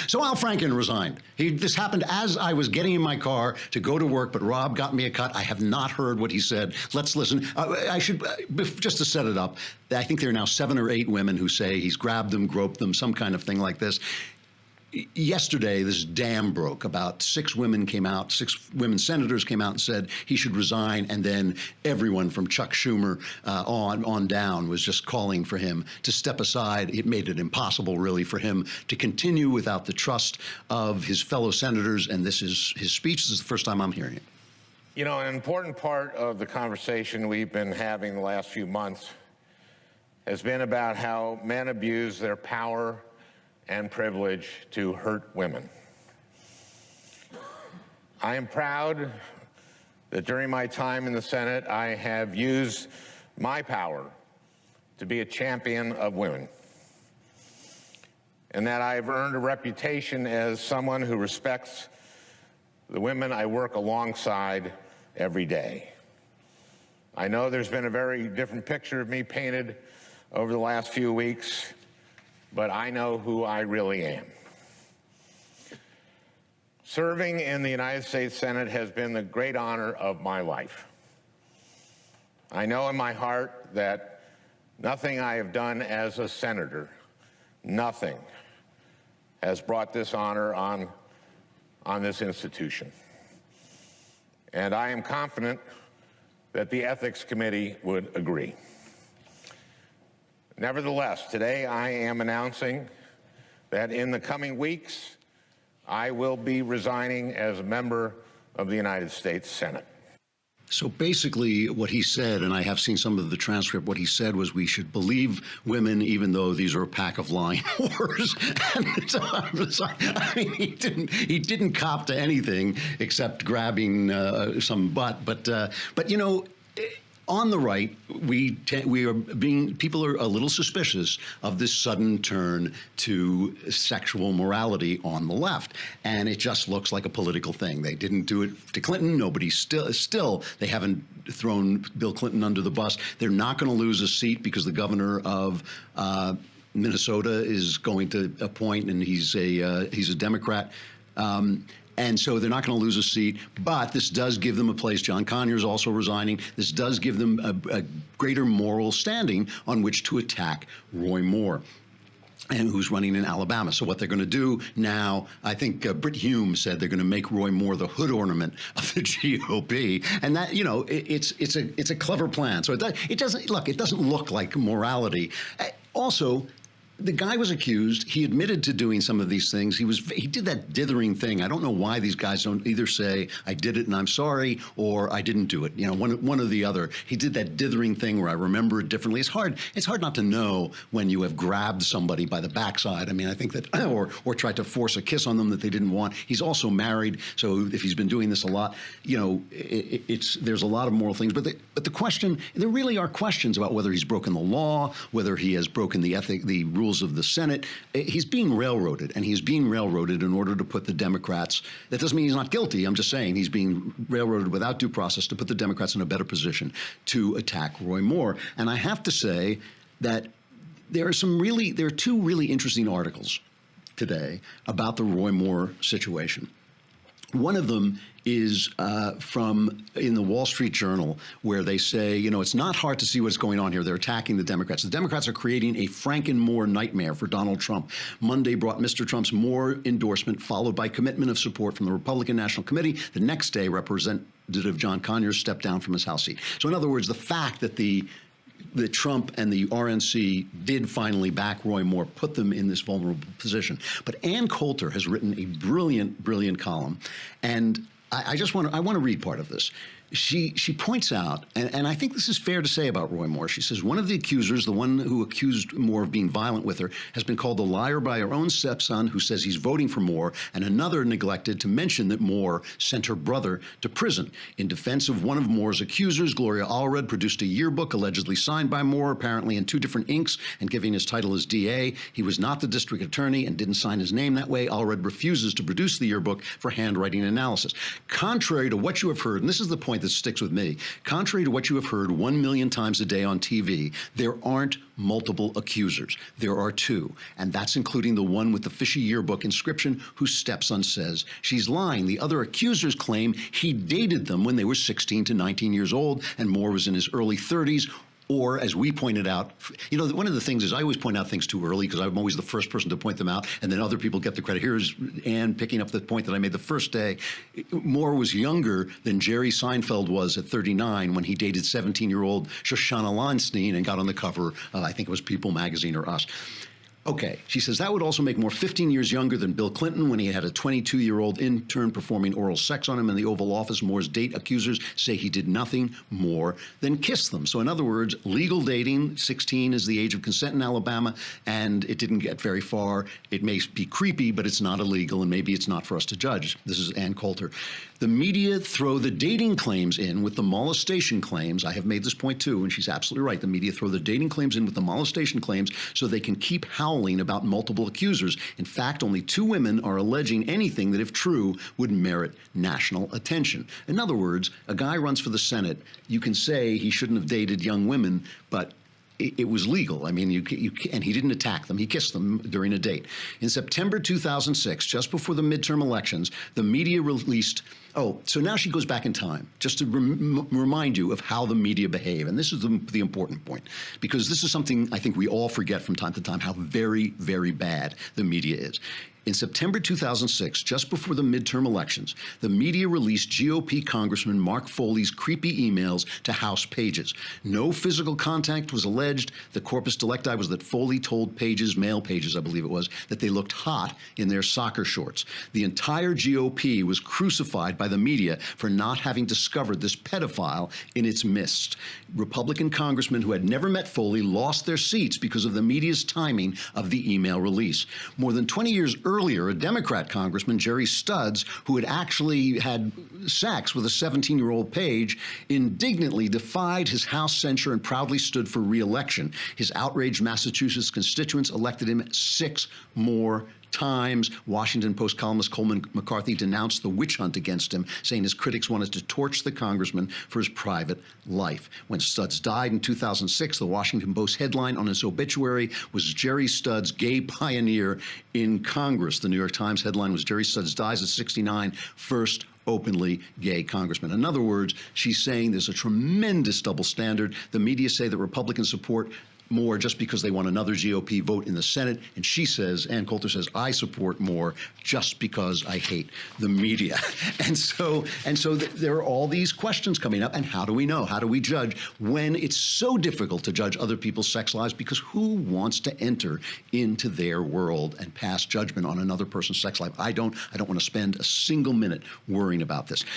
So Al Franken resigned. This happened as I was getting in my car to go to work, but Rob got me a cut. I have not heard what he said. Let's listen. I should, just to set it up, I think there are now 7 or 8 women who say he's grabbed them, groped them, some kind of thing like this. Yesterday, this dam broke. About 6 women came out, 6 women senators came out and said he should resign, and then everyone from Chuck Schumer on down was just calling for him to step aside. It made it impossible, really, for him to continue without the trust of his fellow senators, and this is his speech. This is the first time I'm hearing it. You know, an important part of the conversation we've been having the last few months has been about how men abuse their power and privilege to hurt women. I am proud that during my time in the Senate, I have used my power to be a champion of women, and that I have earned a reputation as someone who respects the women I work alongside every day. I know there's been a very different picture of me painted over the last few weeks, but I know who I really am. Serving in the United States Senate has been the great honor of my life. I know in my heart that nothing I have done as a senator, nothing, has brought this honor on this institution. And I am confident that the Ethics Committee would agree. Nevertheless, today I am announcing that in the coming weeks, I will be resigning as a member of the United States Senate. So basically what he said, and I have seen some of the transcript, what he said was we should believe women even though these are a pack of lying whores. And so I mean, he didn't cop to anything except grabbing some butt. But you know, on the right, people are a little suspicious of this sudden turn to sexual morality on the left, and it just looks like a political thing. They didn't do it to Clinton. Nobody still they haven't thrown Bill Clinton under the bus. They're not going to lose a seat because the governor of Minnesota is going to appoint, and he's a Democrat. And so they're not going to lose a seat, but this does give them a place. John Conyers also resigning. This does give them a greater moral standing on which to attack Roy Moore, and who's running in Alabama. So what they're going to do now, I think Britt Hume said they're going to make Roy Moore the hood ornament of the GOP, and that, you know, it's a clever plan. So it doesn't look like morality. Also, the guy was accused. He admitted to doing some of these things. He did that dithering thing. I don't know why these guys don't either say I did it and I'm sorry, or I didn't do it. You know, one or the other. He did that dithering thing where I remember it differently. It's hard not to know when you have grabbed somebody by the backside. I mean, I think that or tried to force a kiss on them that they didn't want. He's also married, so if he's been doing this a lot, you know, there's a lot of moral things. But the question, there really are questions about whether he's broken the law, whether he has broken the rules of the Senate. He's being railroaded, and he's being railroaded in order to put the Democrats, that doesn't mean he's not guilty, I'm just saying he's being railroaded without due process to put the Democrats in a better position to attack Roy Moore. And I have to say that there are 2 really interesting articles today about the Roy Moore situation. One of them is in the Wall Street Journal, where they say, you know, it's not hard to see what's going on here. They're attacking the Democrats. The Democrats are creating a Franken-Moore nightmare for Donald Trump. Monday brought Mr. Trump's Moore endorsement, followed by commitment of support from the Republican National Committee. The next day, Representative John Conyers stepped down from his House seat. So in other words, the fact that that Trump and the RNC did finally back Roy Moore put them in this vulnerable position. But Ann Coulter has written a brilliant, brilliant column, and I want to read part of this. She points out, and I think this is fair to say about Roy Moore. She says one of the accusers, the one who accused Moore of being violent with her, has been called a liar by her own stepson, who says he's voting for Moore, and another neglected to mention that Moore sent her brother to prison. In defense of one of Moore's accusers, Gloria Allred produced a yearbook allegedly signed by Moore, apparently in 2 different inks, and giving his title as DA. He was not the district attorney and didn't sign his name that way. Allred refuses to produce the yearbook for handwriting analysis. Contrary to what you have heard, and this is the point point that sticks with me. Contrary to what you have heard 1 million times a day on TV, there aren't multiple accusers. There are two, and that's including the one with the fishy yearbook inscription whose stepson says she's lying. The other accusers claim he dated them when they were 16 to 19 years old, and Moore was in his early 30s. Or, as we pointed out, one of the things is I always point out things too early because I'm always the first person to point them out, and then other people get the credit. Here's Ann picking up the point that I made the first day. Moore was younger than Jerry Seinfeld was at 39 when he dated 17-year-old Shoshana Lonstein and got on the cover, I think it was People magazine or Us. Okay, she says that would also make Moore 15 years younger than Bill Clinton when he had a 22-year-old intern performing oral sex on him in the Oval Office. Moore's date accusers say he did nothing more than kiss them. So in other words, legal dating, 16 is the age of consent in Alabama, and it didn't get very far. It may be creepy, but it's not illegal, and maybe it's not for us to judge. This is Ann Coulter. The media throw the dating claims in with the molestation claims. I have made this point too, and she's absolutely right. The media throw the dating claims in with the molestation claims so they can keep howling about multiple accusers. In fact, only 2 women are alleging anything that, if true, would merit national attention. In other words, a guy runs for the Senate. You can say he shouldn't have dated young women, but it was legal. I mean, and he didn't attack them. He kissed them during a date. In September 2006, just before the midterm elections, the media released. Oh, so now she goes back in time, just to remind you of how the media behave. And this is the important point, because this is something I think we all forget from time to time, how very, very bad the media is. In September 2006, just before the midterm elections, the media released GOP Congressman Mark Foley's creepy emails to House pages. No physical contact was alleged. The corpus delicti was that Foley told pages, male pages, I believe it was, that they looked hot in their soccer shorts. The entire GOP was crucified by the media for not having discovered this pedophile in its midst. Republican congressmen who had never met Foley lost their seats because of the media's timing of the email release. More than 20 years earlier, a Democrat congressman, Jerry Studs, who had actually had sex with a 17-year-old page, indignantly defied his House censure and proudly stood for re-election. His outraged Massachusetts constituents elected him 6 more times. Washington Post columnist Coleman McCarthy denounced the witch hunt against him, saying his critics wanted to torch the congressman for his private life. When Studs died in 2006, the Washington Post headline on his obituary was Jerry Studs, gay pioneer in Congress. The New York Times headline was Jerry Studs dies at 69, first openly gay congressman. In other words, she's saying there's a tremendous double standard. The media say that Republicans support Moore just because they want another GOP vote in the Senate. And she says, Ann Coulter says, I support Moore just because I hate the media. And so there are all these questions coming up. And how do we know? How do we judge when it's so difficult to judge other people's sex lives? Because who wants to enter into their world and pass judgment on another person's sex life? I don't want to spend a single minute worrying about this.